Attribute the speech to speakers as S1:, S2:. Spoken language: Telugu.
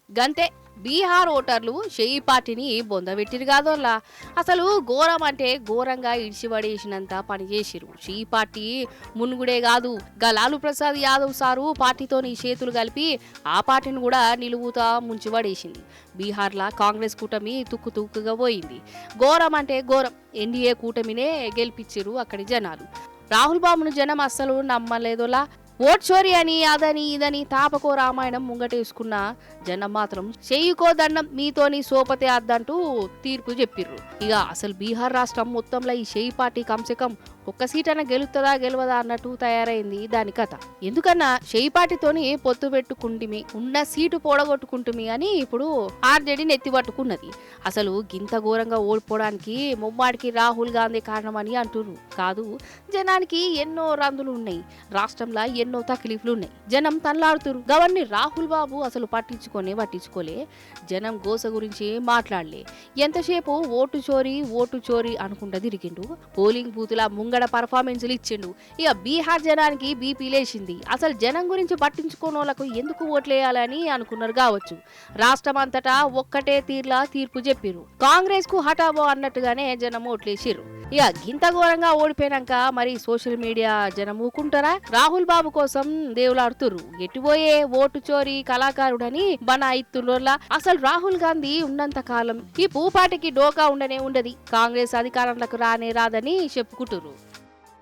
S1: గంతే బీహార్ ఓటర్లు షెయి పార్టీని బొందబెట్టిరు కాదోల్లా. అసలు ఘోరం అంటే ఘోరంగా ఇడిచిపడేసినంత పనిచేసిరు. షెయి పార్టీ మునుగుడే కాదు, గా లాలూ ప్రసాద్ యాదవ్ సారు పార్టీతోని చేతులు కలిపి ఆ పార్టీని కూడా నిలువుతా ముంచిపడేసింది. బీహార్లో కాంగ్రెస్ కూటమి తుక్కుగా పోయింది. ఘోరం అంటే ఘోరం. ఎన్డీఏ కూటమినే గెలిపించిరు అక్కడి జనాలు. రాహుల్ బాబును జనం అస్సలు నమ్మలేదోలా. ఓట్ చోరీ అని అదని ఇదని తాపకో రామాయణం ముంగటేసుకున్న జనం మాత్రం చెయ్యికో దండం మీతోని సోపతే అద్దంటూ తీర్పు చెప్పిర్రు. ఇక అసలు బీహార్ రాష్ట్రం మొత్తంలో ఈ షెయి పార్టీ కంసకం ఒక్క సీటన గెలుస్తుందా గెలవదా అన్నట్టు తయారైంది దాని కథ. ఎందుకన్నా షెయి పార్టీతోని పొత్తు పెట్టుకుంటుమి, ఉన్న సీటు పోడగొట్టుకుంటుమి అని ఇప్పుడు ఆర్జేడీని ఎత్తిపట్టుకున్నది. అసలు గింత ఘోరంగా ఓడిపోవడానికి ముమ్మాడికి రాహుల్ గాంధీ కారణమని అంటున్నారు. కాదు, జనానికి ఎన్నో రందులు ఉన్నాయి, రాష్ట్రంలో ఎన్నో తక్లీఫ్లు ఉన్నాయి, జనం తనలాడుతురు. గవర్ని రాహుల్ బాబు అసలు పట్టించుకోలే. జనం గోస గురించి మాట్లాడలే. ఎంతసేపు ఓటు చోరీ అనుకుంటా తిరిగిండు. పోలింగ్ బూతుల ముంగడ పర్ఫార్మెన్స్లు ఇచ్చిండు. ఇక బీహార్ జనానికి బీపీ లేచింది. అసలు జనం గురించి పట్టించుకోని వాళ్ళకు ఎందుకు ఓట్లేయాలని అనుకున్నారు కావచ్చు. రాష్ట్రం అంతటా ఒక్కటే తీర్లా తీర్పు చెప్పిరు. కాంగ్రెస్ కు హఠావో అన్నట్టుగానే జనం ఓట్లేసిర్రు. ఇక గింత ఘోరంగా ఓడిపోయినాక మరి సోషల్ మీడియా జనం ఊకుంటారా? రాహుల్ బాబు కోసం దేవులాడుతుర్రు. ఎటుపోయే ఓటు చోరీ కళాకారుడని బనాయిత్తుర్రోల్లా. అసలు రాహుల్ గాంధీ ఉన్నంత కాలం ఈ పూపాటికి డోకా ఉండనే ఉండది, కాంగ్రెస్ అధికారంలోకి రానే రాదని చెప్పుకుంటుర్రు.